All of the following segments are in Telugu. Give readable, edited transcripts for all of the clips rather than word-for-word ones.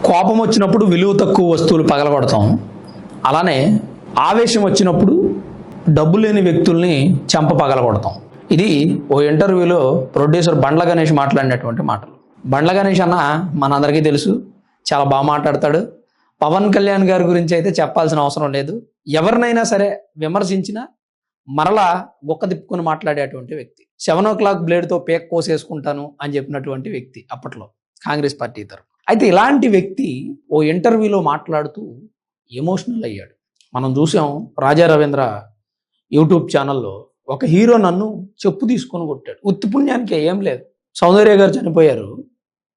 కోపం వచ్చినప్పుడు విలువ తక్కువ వస్తువులు పగలగొడతాం. అలానే ఆవేశం వచ్చినప్పుడు డబ్బు లేని వ్యక్తుల్ని చెంప పగలగొడతాం. ఇది ఓ ఇంటర్వ్యూలో ప్రొడ్యూసర్ బండ్ల గణేష్ మాట్లాడినటువంటి మాటలు. బండ్ల గణేష్ అన్న మనందరికీ తెలుసు, చాలా బాగా మాట్లాడతాడు. పవన్ కళ్యాణ్ గారి గురించి అయితే చెప్పాల్సిన అవసరం లేదు. ఎవరినైనా సరే విమర్శించినా మరలా గొక్క తిప్పుకొని మాట్లాడేటువంటి వ్యక్తి. 7 o'clock బ్లేడ్తో పేక్ కోసేసుకుంటాను అని చెప్పినటువంటి వ్యక్తి అప్పట్లో కాంగ్రెస్ పార్టీ తరఫున. అయితే ఇలాంటి వ్యక్తి ఓ ఇంటర్వ్యూలో మాట్లాడుతూ ఎమోషనల్ అయ్యాడు. మనం చూసాం రాజా రవీంద్ర యూట్యూబ్ ఛానల్లో ఒక హీరో నన్ను చెప్పు తీసుకొని కొట్టాడు. ఉత్తి పుణ్యానికి ఏం లేదు, సౌందర్య గారు చనిపోయారు,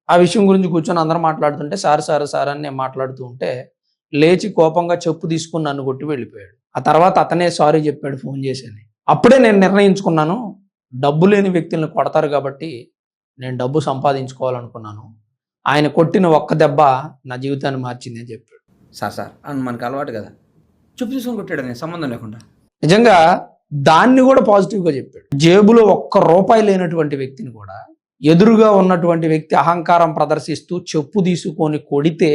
ఆ విషయం గురించి కూర్చొని అందరూ మాట్లాడుతుంటే సార్ అని నేను మాట్లాడుతూ ఉంటే లేచి కోపంగా చెప్పు తీసుకుని నన్ను కొట్టి వెళ్ళిపోయాడు. ఆ తర్వాత అతనే సారీ చెప్పాడు ఫోన్ చేసి. అప్పుడే నేను నిర్ణయించుకున్నాను, డబ్బు లేని వ్యక్తులను కొడతారు కాబట్టి నేను డబ్బు సంపాదించుకోవాలనుకున్నాను. ఆయన కొట్టిన ఒక్క దెబ్బ నా జీవితాన్ని మార్చింది అని చెప్పాడు. సార్ అని మనకు అలవాటు కదా, చెప్పు తీసుకొని కొట్టాడు నేను సంబంధం లేకుండా. నిజంగా దాన్ని కూడా పాజిటివ్గా చెప్పాడు. జేబులో ₹1 లేనటువంటి వ్యక్తిని కూడా ఎదురుగా ఉన్నటువంటి వ్యక్తి అహంకారం ప్రదర్శిస్తూ చెప్పు తీసుకొని కొడితే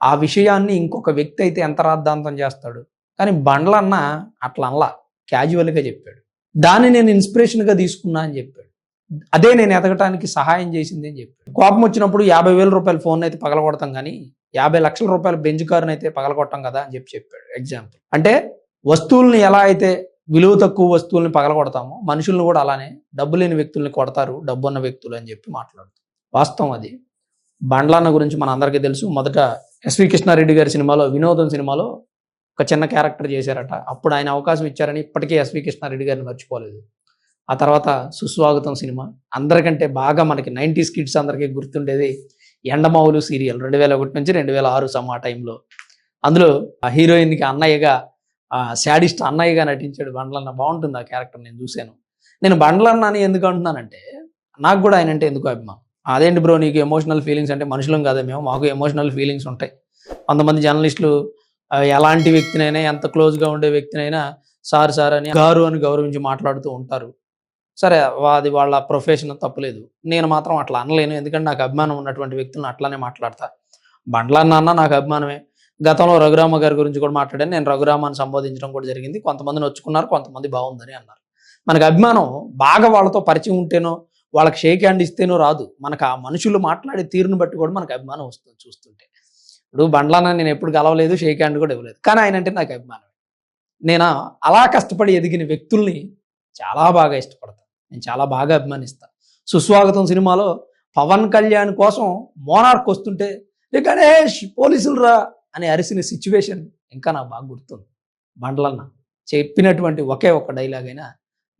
ఆ విషయాన్ని ఇంకొక వ్యక్తి అయితే ఎంత రాద్ధాంతం చేస్తాడు. కానీ బండ్లన్న అట్లా అనలా, క్యాజువల్గా చెప్పాడు. దాన్ని నేను ఇన్స్పిరేషన్గా తీసుకున్నా అని చెప్పాడు. అదే నేను ఎదగటానికి సహాయం చేసింది అని చెప్పాడు. కోపం వచ్చినప్పుడు ₹50,000 ఫోన్ అయితే పగలగొడతాం, కానీ ₹50 లక్షల బెంజ్ కారుని అయితే పగలగొట్టాం కదా అని చెప్పాడు. ఎగ్జాంపుల్ అంటే వస్తువుల్ని ఎలా అయితే విలువ తక్కువ వస్తువుల్ని పగలగొడతామో మనుషుల్ని కూడా అలానే డబ్బు లేని వ్యక్తుల్ని కొడతారు డబ్బు ఉన్న వ్యక్తులు అని చెప్పి మాట్లాడుతారు. వాస్తవం అది. బండ్లన్న గురించి మన అందరికీ తెలుసు. మొదట ఎస్వి కృష్ణారెడ్డి గారి సినిమాలో, వినోదం సినిమాలో ఒక చిన్న క్యారెక్టర్ చేశారట. అప్పుడు ఆయన అవకాశం ఇచ్చారని ఇప్పటికీ ఎస్వి కృష్ణారెడ్డి గారిని మర్చిపోలేదు. ఆ తర్వాత సుస్వాగతం సినిమా, అందరికంటే బాగా మనకి 90s కిడ్స్ అందరికీ గుర్తుండేది ఎండమావులు సీరియల్ 2001 నుంచి 2006 ఆ టైంలో. అందులో ఆ హీరోయిన్కి అన్నయ్యగా, శాడిస్ట్ అన్నయ్యగా నటించాడు బండ్లన్న. బాగుంటుంది ఆ క్యారెక్టర్, నేను చూశాను. నేను బండ్లన్న అని ఎందుకు అంటున్నానంటే నాకు కూడా ఆయన అంటే ఎందుకు అభిమానం. అదేంటి బ్రో నీకు ఎమోషనల్ ఫీలింగ్స్ అంటే, మనుషులం కదా మేము, మాకు ఎమోషనల్ ఫీలింగ్స్ ఉంటాయి. కొంతమంది జర్నలిస్టులు ఎలాంటి వ్యక్తినైనా, ఎంత క్లోజ్గా ఉండే వ్యక్తినైనా సార్ అని గారు అని గౌరవించి మాట్లాడుతూ ఉంటారు. సరే, అది వాళ్ళ ప్రొఫెషన్, తప్పులేదు. నేను మాత్రం అట్లా అనలేను, ఎందుకంటే నాకు అభిమానం ఉన్నటువంటి వ్యక్తులను అట్లానే మాట్లాడతా. బండ్లన్న అన్న నాకు అభిమానమే. గతంలో రఘురామ గారి గురించి కూడా మాట్లాడాను. నేను రఘురామాన్ని సంబోధించడం కూడా జరిగింది. కొంతమంది నొచ్చుకున్నారు, కొంతమంది బాగుందని అన్నారు. మనకు అభిమానం బాగా వాళ్ళతో పరిచయం ఉంటేనో, వాళ్ళకి షేక్ హ్యాండ్ ఇస్తేనో రాదు. మనకు ఆ మనుషులు మాట్లాడే తీరును బట్టి కూడా మనకు అభిమానం వస్తుంది చూస్తుంటే. ఇప్పుడు బండ్లన్న నేను ఎప్పుడు కలవలేదు, షేక్ హ్యాండ్ కూడా ఇవ్వలేదు, కానీ ఆయన అంటే నాకు అభిమానం. నేను అలా కష్టపడి ఎదిగిన వ్యక్తుల్ని చాలా బాగా ఇష్టపడతాను, నేను చాలా బాగా అభిమానిస్తాను. సుస్వాగతం సినిమాలో పవన్ కళ్యాణ్ కోసం మోనార్క్ వస్తుంటే రే గణేష్ పోలీసులు రా అని అరిసిన సిచ్యువేషన్ ఇంకా నాకు బాగా గుర్తుంది. బండ్లన్న చెప్పినటువంటి ఒకే ఒక్క డైలాగ్ అయినా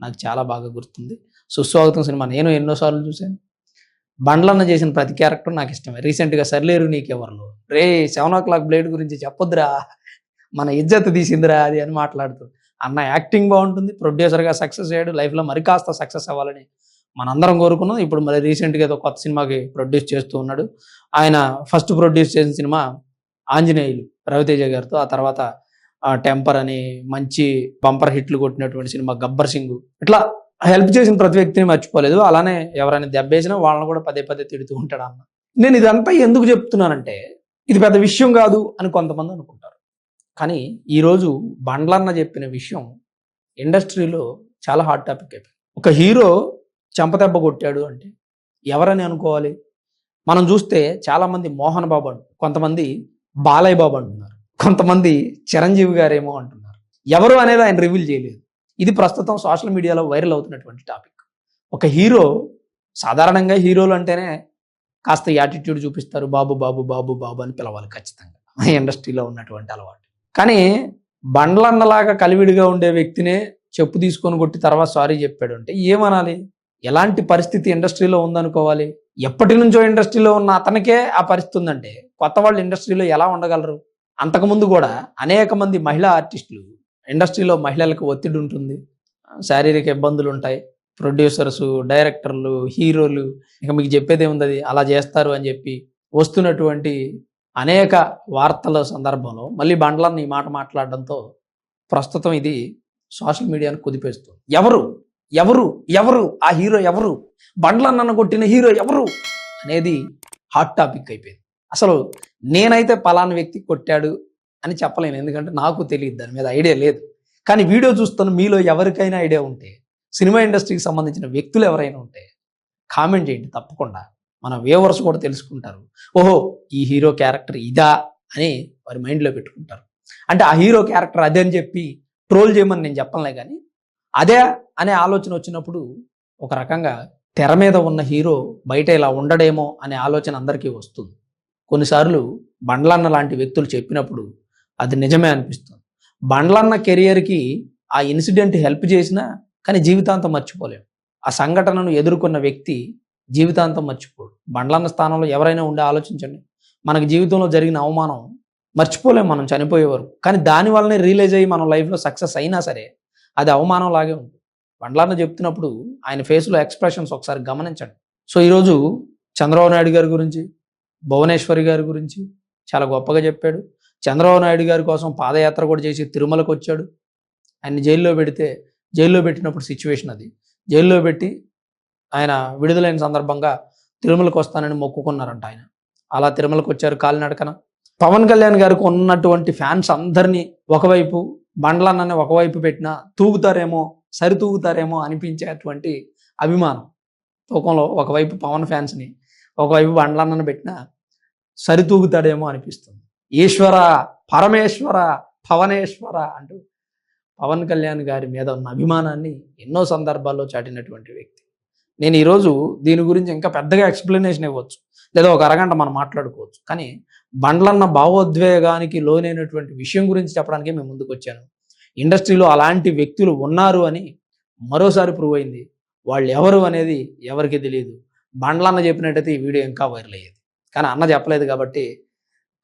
నాకు చాలా బాగా గుర్తుంది. సుస్వాగతం సినిమా నేను ఎన్నోసార్లు చూశాను. బండ్లన్న చేసిన ప్రతి క్యారెక్టర్ నాకు ఇష్టమే. రీసెంట్గా సర్లేరు నీకెవర్లు, రే 7 o'clock బ్లేడ్ గురించి చెప్పొద్దురా, మన ఇజ్జత్ తీసిందిరా అది అని మాట్లాడుతూ. అన్న యాక్టింగ్ బాగుంటుంది, ప్రొడ్యూసర్గా సక్సెస్ అయ్యాడు, లైఫ్లో మరి కాస్త సక్సెస్ అవ్వాలని మనందరం కోరుకున్నాం. ఇప్పుడు మరి రీసెంట్గా ఏదో కొత్త సినిమాకి ప్రొడ్యూస్ చేస్తూ ఉన్నాడు. ఆయన ఫస్ట్ ప్రొడ్యూస్ చేసిన సినిమా ఆంజనేయులు రవితేజ గారితో. ఆ తర్వాత టెంపర్ అని మంచి బంపర్ హిట్లు కొట్టినటువంటి సినిమా గబ్బర్ సింగ్. ఇట్లా హెల్ప్ చేసిన ప్రతి వ్యక్తిని మర్చిపోలేదు. అలానే ఎవరైనా దెబ్బేసినా వాళ్ళని కూడా పదే తిడుతూ ఉంటాడు అన్న. నేను ఇదంతా ఎందుకు చెప్తున్నానంటే, ఇది పెద్ద విషయం కాదు అని కొంతమంది అనుకుంటారు, కానీ ఈరోజు బండ్లన్న చెప్పిన విషయం ఇండస్ట్రీలో చాలా హాట్ టాపిక్ అయిపోయింది. ఒక హీరో చెంపదెబ్బ కొట్టాడు అంటే ఎవరని అనుకోవాలి? మనం చూస్తే చాలామంది మోహన్ బాబు అంటున్నారు, కొంతమంది బాలయ్య బాబు అంటున్నారు, కొంతమంది చిరంజీవి గారేమో అంటున్నారు. ఎవరు అనేది ఆయన రివీల్ చేయలేదు. ఇది ప్రస్తుతం సోషల్ మీడియాలో వైరల్ అవుతున్నటువంటి టాపిక్. ఒక హీరో, సాధారణంగా హీరోలు అంటేనే కాస్త యాటిట్యూడ్ చూపిస్తారు, బాబు బాబు బాబు బాబు అని పిలవాలి ఖచ్చితంగా, ఇండస్ట్రీలో ఉన్నటువంటి అలవాటు. కానీ బండ్లన్నలాగా కలివిడిగా ఉండే వ్యక్తినే చెప్పు తీసుకొని కొట్టి తర్వాత సారీ చెప్పాడు అంటే ఏమనాలి? ఎలాంటి పరిస్థితి ఇండస్ట్రీలో ఉందనుకోవాలి? ఎప్పటి నుంచో ఇండస్ట్రీలో ఉన్న అతనికే ఆ పరిస్థితి ఉందంటే కొత్త వాళ్ళు ఇండస్ట్రీలో ఎలా ఉండగలరు? అంతకుముందు కూడా అనేక మంది మహిళా ఆర్టిస్టులు, ఇండస్ట్రీలో మహిళలకు ఒత్తిడి ఉంటుంది, శారీరక ఇబ్బందులు ఉంటాయి, ప్రొడ్యూసర్స్, డైరెక్టర్లు, హీరోలు, ఇక మీకు చెప్పేదే ఉంది, అది అలా చేస్తారు అని చెప్పి వస్తున్నటువంటి అనేక వార్తల సందర్భంలో మళ్ళీ బండ్లన్న ఈ మాట మాట్లాడడంతో ప్రస్తుతం ఇది సోషల్ మీడియాను కుదిపేస్తుంది. ఎవరు ఎవరు ఎవరు ఆ హీరో, ఎవరు బండ్లన్నను కొట్టిన హీరో ఎవరు అనేది హాట్ టాపిక్ అయిపోయింది. అసలు నేనైతే పలానా వ్యక్తి కొట్టాడు అని చెప్పలేను, ఎందుకంటే నాకు తెలియదు, దాని మీద ఐడియా లేదు. కానీ వీడియో చూస్తున్న మీలో ఎవరికైనా ఐడియా ఉంటే, సినిమా ఇండస్ట్రీకి సంబంధించిన వ్యక్తులు ఎవరైనా ఉంటే కామెంట్ చేయండి తప్పకుండా. మన వ్యూవర్స్ కూడా తెలుసుకుంటారు, ఓహో ఈ హీరో క్యారెక్టర్ ఇదా అని వారి మైండ్లో పెట్టుకుంటారు. అంటే ఆ హీరో క్యారెక్టర్ అదే అని చెప్పి ట్రోల్ చేయమని నేను చెప్పలే, కానీ అదే అనే ఆలోచన వచ్చినప్పుడు ఒక రకంగా తెర మీద ఉన్న హీరో బయట ఇలా ఉండడేమో అనే ఆలోచన అందరికీ వస్తుంది. కొన్నిసార్లు బండ్లన్న లాంటి వ్యక్తులు చెప్పినప్పుడు అది నిజమే అనిపిస్తుంది. బండ్లన్న కెరియర్కి ఆ ఇన్సిడెంట్ హెల్ప్ చేసినా కానీ జీవితాంతం మర్చిపోలేము. ఆ సంఘటనను ఎదుర్కొన్న వ్యక్తి జీవితాంతం మర్చిపోడు. బండ్లన్న స్థానంలో ఎవరైనా ఉండే ఆలోచించండి, మనకి జీవితంలో జరిగిన అవమానం మర్చిపోలేము మనం చనిపోయే వరకు. కానీ దాని వల్లనే రియలైజ్ అయ్యి మనం లైఫ్లో సక్సెస్ అయినా సరే అది అవమానం లాగే ఉంటుంది. బండ్లన్న చెప్తున్నప్పుడు ఆయన ఫేస్లో ఎక్స్ప్రెషన్స్ ఒకసారి గమనించండి. సో ఈరోజు చంద్రబాబు నాయుడు గారి గురించి, భువనేశ్వరి గారి గురించి చాలా గొప్పగా చెప్పాడు. చంద్రబాబు నాయుడు గారి కోసం పాదయాత్ర కూడా చేసి తిరుమలకు వచ్చాడు. ఆయన జైల్లో పెట్టినప్పుడు సిచ్యువేషన్ అది. జైల్లో పెట్టి ఆయన విడుదలైన సందర్భంగా తిరుమలకు వస్తానని మొక్కుకున్నారంట ఆయన. అలా తిరుమలకు వచ్చారు కాలినడకన. పవన్ కళ్యాణ్ గారికి ఉన్నటువంటి ఫ్యాన్స్ అందరినీ ఒకవైపు, బండ్లన్నని ఒకవైపు పెట్టినా సరితూగుతారేమో అనిపించేటువంటి అభిమానం తూకంలో ఒకవైపు పవన్ ఫ్యాన్స్ని, ఒకవైపు బండ్లన్నని పెట్టినా సరితూగుతాడేమో అనిపిస్తుంది. ఈశ్వర, పరమేశ్వర, పవనేశ్వర అంటూ పవన్ కళ్యాణ్ గారి మీద ఉన్న అభిమానాన్ని ఎన్నో సందర్భాల్లో చాటినటువంటి వ్యక్తి. నేను ఈరోజు దీని గురించి ఇంకా పెద్దగా ఎక్స్ప్లెనేషన్ ఇవ్వచ్చు, లేదా ఒక అరగంట మనం మాట్లాడుకోవచ్చు. కానీ బండ్లన్న భావోద్వేగానికి లోనైనటువంటి విషయం గురించి చెప్పడానికి మేము ముందుకు వచ్చాను. ఇండస్ట్రీలో అలాంటి వ్యక్తులు ఉన్నారు అని మరోసారి ప్రూవ్ అయింది. వాళ్ళు ఎవరు అనేది ఎవరికి తెలియదు. బండ్లన్న చెప్పినట్టయితే ఈ వీడియో ఇంకా వైరల్ అయ్యేది, కానీ అన్న చెప్పలేదు కాబట్టి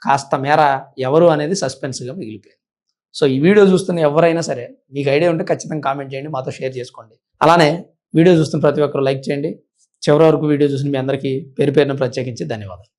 కాస్త మేర ఎవరు అనేది సస్పెన్స్గా మిగిలిపోయింది. సో ఈ వీడియో చూస్తున్న ఎవరైనా సరే మీకు ఐడియా ఉంటే ఖచ్చితంగా కామెంట్ చేయండి, మాతో షేర్ చేసుకోండి. అలానే వీడియో చూస్తున్న ప్రతి ఒక్కరు లైక్ చేయండి. చివరి వరకు వీడియో చూసిన మీ అందరికీ పేరు పేరున ప్రత్యేకించి ధన్యవాదాలు.